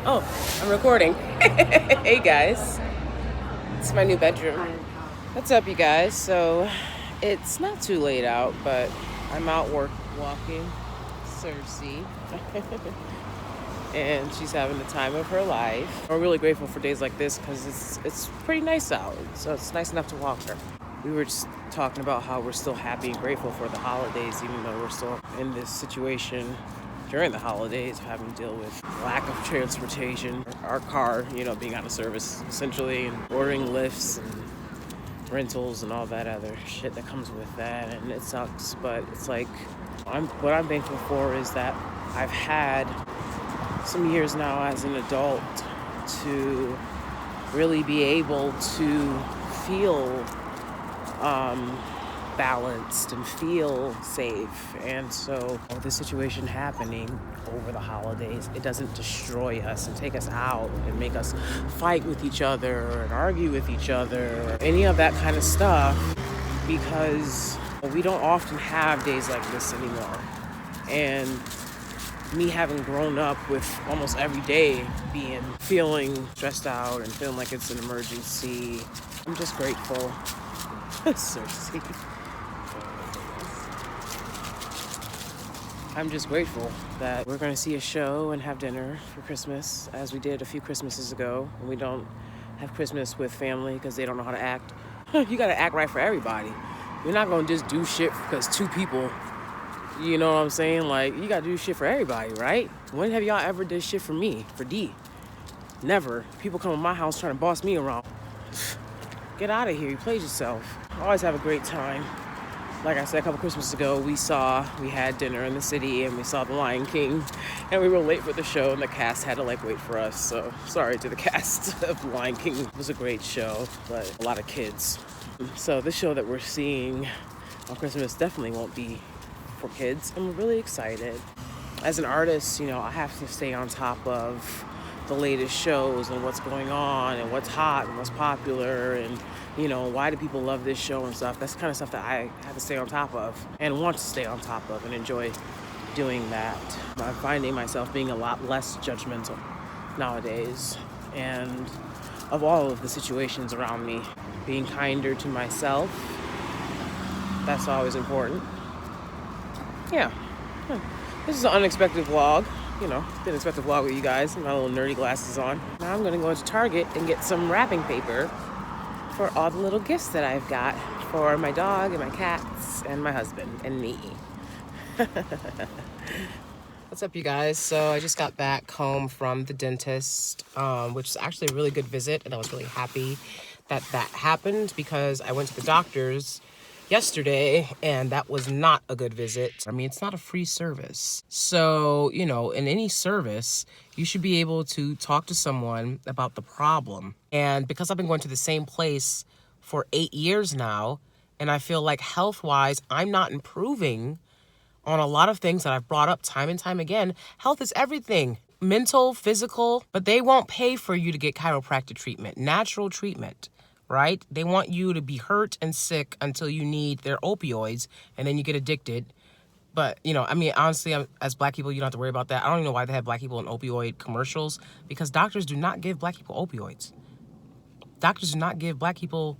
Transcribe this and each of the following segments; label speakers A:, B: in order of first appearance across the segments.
A: Oh, I'm recording. Hey guys, it's my new bedroom. What's up, you guys? So it's not too late out, but I'm out walking Cersei. And she's having the time of her life. I'm really grateful for days like this because it's pretty nice out, so it's nice enough to walk her. We were just talking about how we're still happy and grateful for the holidays, even though we're still in this situation during the holidays, having to deal with lack of transportation, our car, being out of service essentially, and ordering lifts and rentals and all that other shit that comes with that, and it sucks. But it's like, what I'm thankful for is that I've had some years now as an adult to really be able to feel balanced and feel safe. And so with this situation happening over the holidays, it doesn't destroy us and take us out and make us fight with each other and argue with each other or any of that kind of stuff, because we don't often have days like this anymore. And me having grown up with almost every day feeling stressed out and feeling like it's an emergency, I'm just grateful. Cersei. I'm just grateful that we're going to see a show and have dinner for Christmas, as we did a few Christmases ago. And we don't have Christmas with family because they don't know how to act. You got to act right for everybody. You're not going to just do shit because two people, you know what I'm saying? Like, you got to do shit for everybody, right? When have y'all ever did shit for me, for D? Never. People come to my house trying to boss me around. Get out of here. You played yourself. Always have a great time. Like I said, a couple Christmases ago, we had dinner in the city and we saw The Lion King, and we were late for the show and the cast had to wait for us. So sorry to the cast of The Lion King. It was a great show, but a lot of kids. So this show that we're seeing on Christmas definitely won't be for kids, and we're really excited. As an artist, I have to stay on top of the latest shows and what's going on and what's hot and what's popular and why do people love this show and stuff. That's the kind of stuff that I have to stay on top of and want to stay on top of and enjoy doing that. I'm finding myself being a lot less judgmental nowadays, and of all of the situations around me, being kinder to myself. That's always important. Yeah. This is an unexpected vlog. The unexpected vlog with you guys. My little nerdy glasses on. Now I'm going to go into Target and get some wrapping paper for all the little gifts that I've got for my dog and my cats and my husband and me. What's up, you guys? So I just got back home from the dentist, which is actually a really good visit, and I was really happy that happened because I went to the doctor's yesterday, and that was not a good visit. I mean, it's not a free service. So, in any service, you should be able to talk to someone about the problem. And because I've been going to the same place for 8 years now, and I feel like health-wise, I'm not improving on a lot of things that I've brought up time and time again. Health is everything. Mental, physical, but they won't pay for you to get chiropractic treatment, natural treatment. Right? They want you to be hurt and sick until you need their opioids, and then you get addicted. But, honestly, as Black people, you don't have to worry about that. I don't even know why they have Black people in opioid commercials, because doctors do not give Black people opioids. Doctors do not give Black people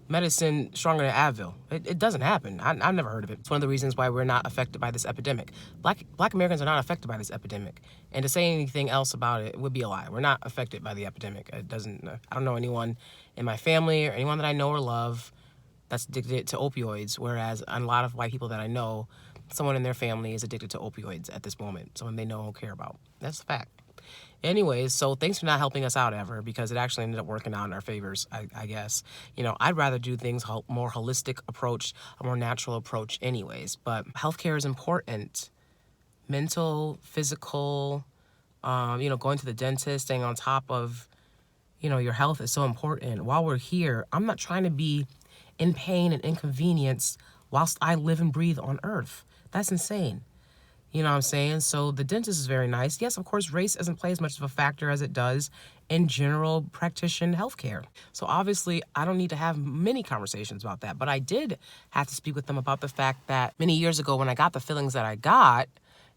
A: medicine stronger than Advil. It doesn't happen. I've never heard of it. It's one of the reasons why we're not affected by this epidemic. Black Americans are not affected by this epidemic. And to say anything else about it would be a lie. We're not affected by the epidemic. I don't know anyone in my family or anyone that I know or love that's addicted to opioids, whereas a lot of white people that I know, someone in their family is addicted to opioids at this moment, someone they know and care about. That's a fact. Anyways, so thanks for not helping us out ever, because it actually ended up working out in our favors, I guess. I'd rather do things more holistic approach, a more natural approach anyways. But healthcare is important. Mental, physical, going to the dentist, staying on top of, your health is so important. While we're here, I'm not trying to be in pain and inconvenience whilst I live and breathe on earth. That's insane. You know what I'm saying? So the dentist is very nice. Yes, of course, race doesn't play as much of a factor as it does in general practitioner healthcare. So obviously, I don't need to have many conversations about that. But I did have to speak with them about the fact that many years ago when I got the feelings that I got,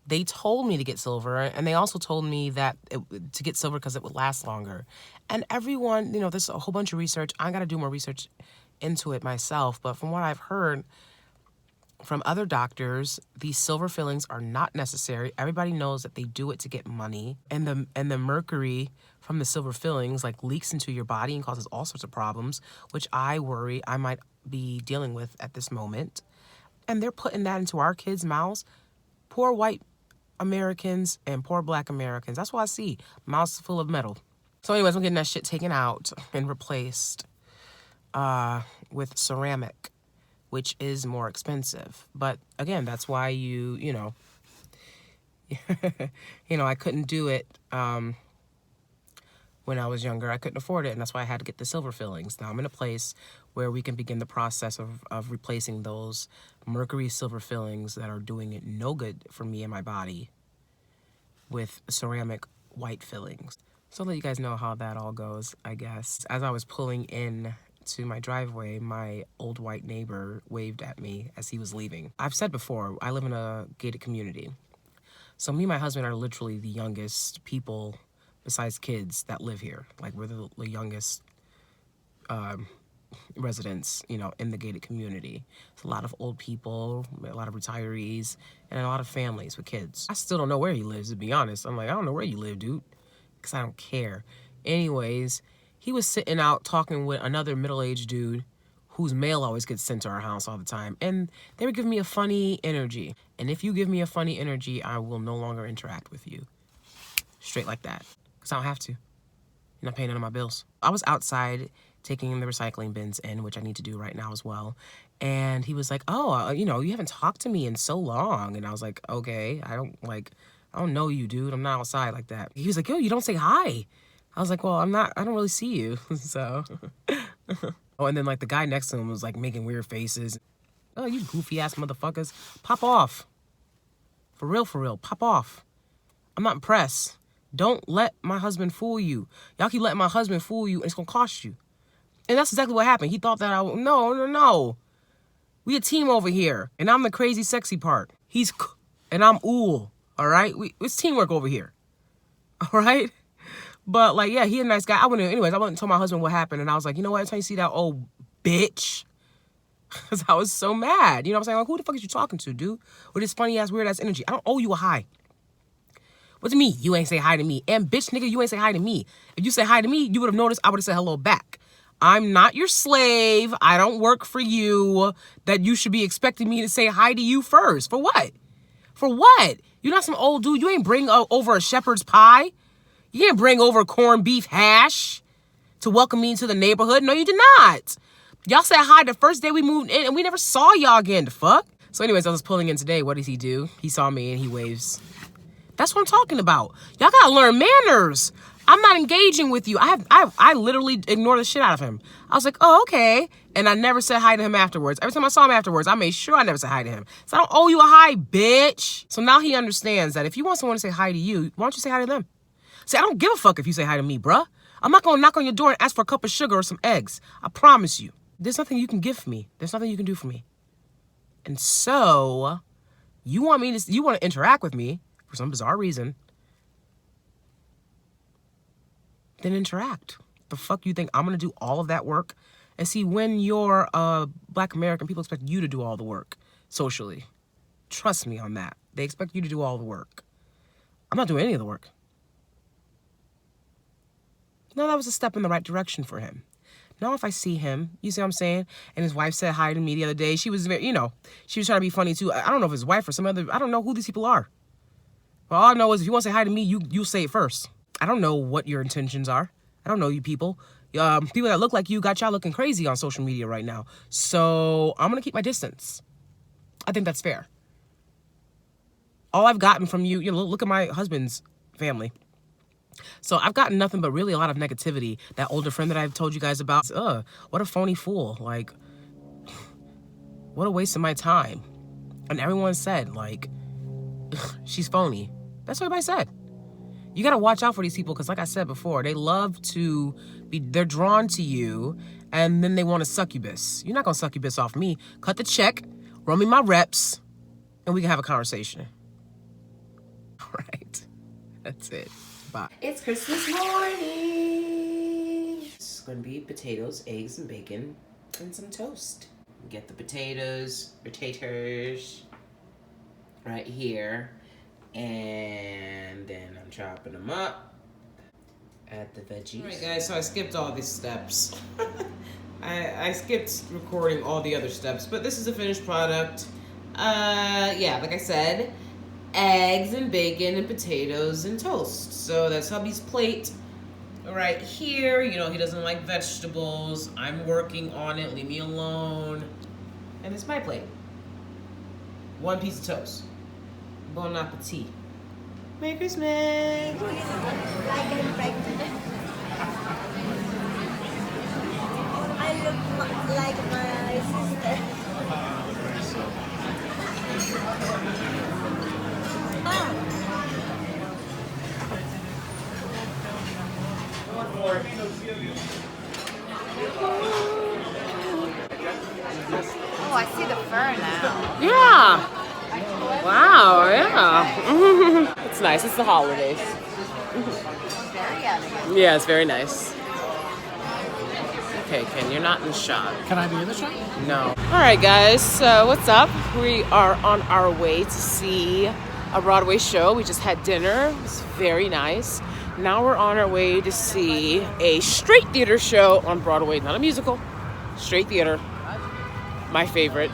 A: They told me to get silver, and they also told me that to get silver because it would last longer. And everyone, there's a whole bunch of research. I got to do more research into it myself. But from what I've heard from other doctors, these silver fillings are not necessary. Everybody knows that they do it to get money. And the mercury from the silver fillings like leaks into your body and causes all sorts of problems, which I worry I might be dealing with at this moment. And they're putting that into our kids' mouths. Poor white Americans and poor black Americans. That's what I see. Mouths full of metal. So anyways, I'm getting that shit taken out and replaced with ceramic, which is more expensive. But again, that's why you know, I couldn't do it when I was younger. I couldn't afford it, and that's why I had to get the silver fillings. Now I'm in a place where we can begin the process of replacing those mercury silver fillings that are doing it no good for me and my body with ceramic white fillings. So I'll let you guys know how that all goes, I guess. As I was pulling in to my driveway, my old white neighbor waved at me as he was leaving. I've said before, I live in a gated community. So me and my husband are literally the youngest people besides kids that live here. Like, we're the youngest residents, in the gated community. It's a lot of old people, a lot of retirees, and a lot of families with kids. I still don't know where he lives, to be honest. I'm like, I don't know where you live, dude, because I don't care. Anyways, he was sitting out talking with another middle-aged dude whose mail always gets sent to our house all the time. And they were giving me a funny energy. And if you give me a funny energy, I will no longer interact with you. Straight like that. Because I don't have to. You're not paying none of my bills. I was outside taking the recycling bins in, which I need to do right now as well. And he was like, oh, you haven't talked to me in so long. And I was like, okay, I don't know you, dude. I'm not outside like that. He was like, yo, you don't say hi. I was like, well, I don't really see you. So, oh, and then the guy next to him was making weird faces. Oh, you goofy ass motherfuckers. Pop off. For real, pop off. I'm not impressed. Don't let my husband fool you. Y'all keep letting my husband fool you, and it's gonna cost you. And that's exactly what happened. He thought that no. We a team over here, and I'm the crazy sexy part. And I'm all right? It's teamwork over here. All right? But yeah, he a nice guy. I went and told my husband what happened, and I was like, you know what? Anytime you see that old bitch, because I was so mad. You know what I'm saying? Who the fuck is you talking to, dude? With this funny ass, weird ass energy. I don't owe you a hi. What do you mean you ain't say hi to me? And bitch, nigga, you ain't say hi to me. If you say hi to me, you would have noticed I would have said hello back. I'm not your slave. I don't work for you. That you should be expecting me to say hi to you first. For what? For what? You're not some old dude. You ain't bring over a shepherd's pie. You didn't bring over corned beef hash to welcome me into the neighborhood. No, you did not. Y'all said hi the first day we moved in, and we never saw y'all again. The fuck? So anyways, I was pulling in today. What does he do? He saw me, and he waves. That's what I'm talking about. Y'all gotta learn manners. I'm not engaging with you. I literally ignored the shit out of him. I was like, oh, okay. And I never said hi to him afterwards. Every time I saw him afterwards, I made sure I never said hi to him. So I don't owe you a hi, bitch. So now he understands that if you want someone to say hi to you, why don't you say hi to them? See, I don't give a fuck if you say hi to me, bruh. I'm not gonna knock on your door and ask for a cup of sugar or some eggs. I promise you. There's nothing you can give me. There's nothing you can do for me. And so, you want to interact with me for some bizarre reason, then interact. The fuck you think I'm gonna do all of that work? And see, when you're Black American, people expect you to do all the work socially. Trust me on that. They expect you to do all the work. I'm not doing any of the work. No, that was a step in the right direction for him. Now if I see him, you see what I'm saying? And his wife said hi to me the other day. She was very, she was trying to be funny too. I don't know if his wife or some other, I don't know who these people are. But all I know is if you want to say hi to me, you say it first. I don't know what your intentions are. I don't know you people. People that look like you got y'all looking crazy on social media right now. So I'm going to keep my distance. I think that's fair. All I've gotten from you, look at my husband's family. So I've gotten nothing but really a lot of negativity. That older friend that I've told you guys about, what a phony fool. What a waste of my time. And everyone said, she's phony. That's what everybody said. You got to watch out for these people because like I said before, they love to they're drawn to you and then they want to succubus. You're not going to succubus off me. Cut the check, run me my reps, and we can have a conversation. That's it. Bye. It's Christmas morning. It's gonna be potatoes, eggs, and bacon, and some toast. Get the potatoes right here, and then I'm chopping them up. Add the veggies. All right, guys. So I skipped all these steps. I skipped recording all the other steps, but this is a finished product. Yeah, like I said, eggs and bacon and potatoes and toast. So that's hubby's plate right here. You know, he doesn't like vegetables. I'm working on it. Leave me alone. And it's my plate. One piece of toast. Bon appetit. Merry Christmas.
B: I look like my sister.
C: Oh, I see the fur now.
A: Yeah. Wow, yeah. It's nice. It's the holidays.
C: Very elegant.
A: Yeah, it's very nice. Okay, Ken, you're not in the shot.
D: Can I be in the shot?
A: No. All right, guys. So what's up? We are on our way to see a Broadway show. We just had dinner. It was very nice. Now we're on our way to see a straight theater show on Broadway. Not a musical. Straight theater. My favorite.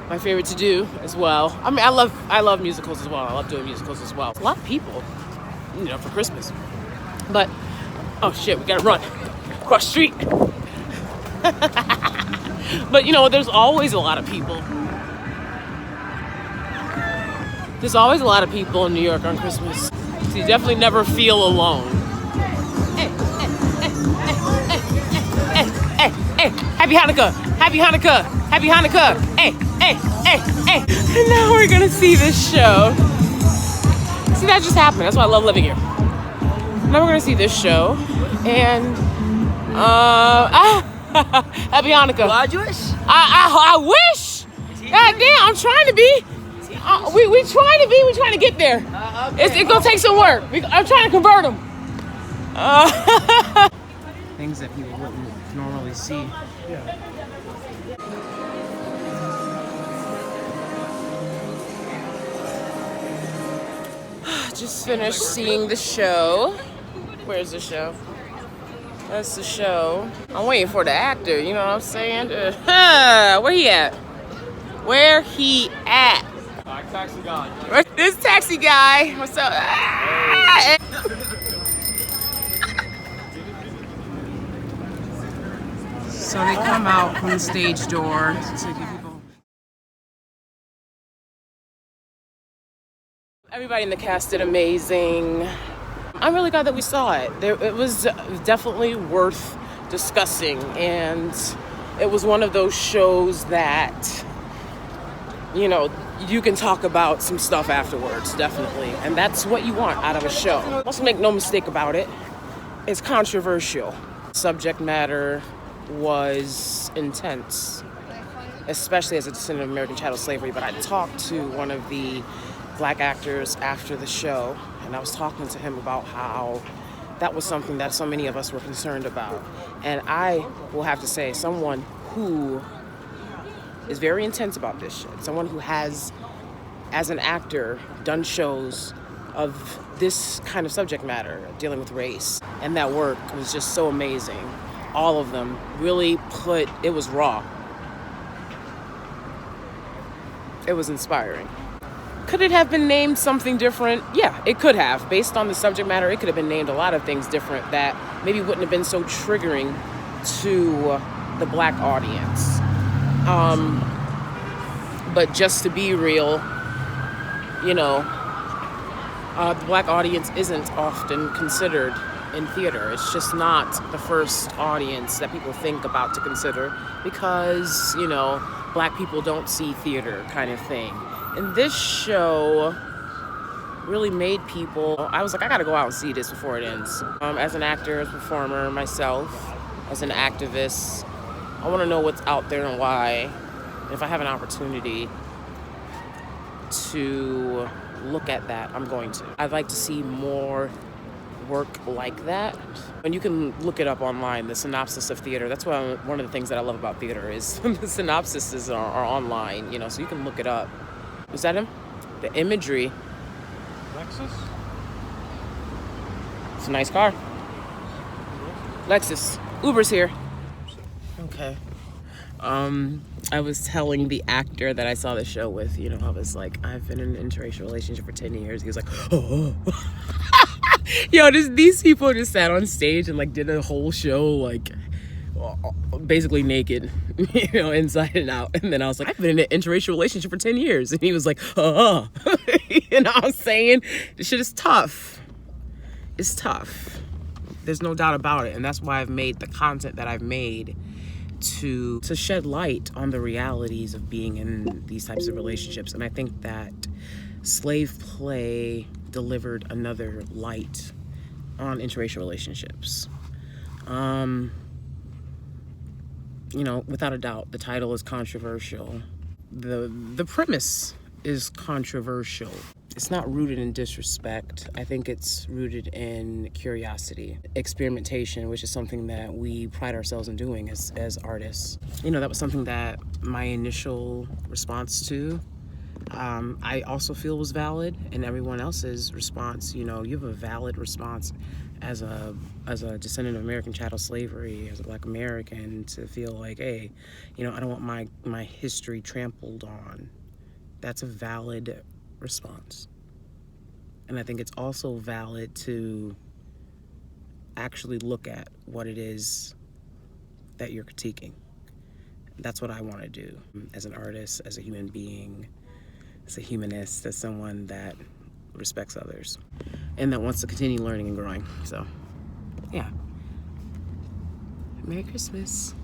A: My favorite to do as well. I mean, I love musicals as well. I love doing musicals as well. A lot of people, you know, for Christmas. But oh shit, we gotta run across the street. But you know, there's always a lot of people. There's always a lot of people in New York on Christmas. So you definitely never feel alone. Hey, happy Hanukkah! Happy Hanukkah! Happy Hanukkah! Hey! And now we're gonna see this show. See, that just happened. That's why I love living here. Now we're gonna see this show, and happy Hanukkah. I wish. God damn, I'm trying to be. We trying to get there. It's gonna take some work. I'm trying to convert them. Things that people wouldn't normally see.
D: Yeah.
A: Just finished seeing the show. Where's the show? That's the show. I'm waiting for the actor, you know what I'm saying? Where he at? Where he at?
D: Taxi guy.
A: This taxi guy. What's up? So they come out from the stage door to give people. Everybody in the cast did amazing. I'm really glad that we saw it. It was definitely worth discussing, and it was one of those shows that, you know, you can talk about some stuff afterwards, definitely. And that's what you want out of a show. Let's make no mistake about it. It's controversial. Subject matter was intense, especially as a descendant of American chattel slavery. But I talked to one of the Black actors after the show, and I was talking to him about how that was something that so many of us were concerned about. And I will have to say, someone who is very intense about this shit, someone who has, as an actor, done shows of this kind of subject matter, dealing with race, and that work was just so amazing. All of them really it was raw. It was inspiring. Could it have been named something different? Yeah, it could have. Based on the subject matter, it could have been named a lot of things different that maybe wouldn't have been so triggering to the Black audience. But just to be real, you know, the Black audience isn't often considered in theater. It's just not the first audience that people think about to consider because, you know, Black people don't see theater kind of thing. And this show really made people, I was like, I gotta go out and see this before it ends. As an actor, as a performer, myself, as an activist, I wanna know what's out there and why. And if I have an opportunity to look at that, I'm going to. I'd like to see more work like that. And you can look it up online, the synopsis of theater. That's one of the things that I love about theater is the synopsises are online, you know, so you can look it up. Was that him? The imagery.
D: Lexus?
A: It's a nice car. Lexus. Uber's here. Okay. I was telling the actor that I saw the show with, you know, I was like, I've been in an interracial relationship for 10 years. He was like, oh. Yo, these people just sat on stage and like did a whole show like basically naked, you know, inside and out. And then I was like, I've been in an interracial relationship for 10 years. And he was like, you know what I'm saying? This shit is tough. It's tough. There's no doubt about it. And that's why I've made the content that I've made to shed light on the realities of being in these types of relationships. And I think that slave play delivered another light on interracial relationships. You know, without a doubt, the title is controversial. The premise is controversial. It's not rooted in disrespect. I think it's rooted in curiosity, experimentation, which is something that we pride ourselves in doing as artists. You know, that was something that my initial response to, I also feel was valid, and everyone else's response, you know, you have a valid response as a descendant of American chattel slavery, as a Black American, to feel like, hey, you know, I don't want my history trampled on. That's a valid response. And I think it's also valid to actually look at what it is that you're critiquing. That's what I want to do as an artist, as a human being, as a humanist, as someone that respects others and that wants to continue learning and growing. So, yeah. Merry Christmas.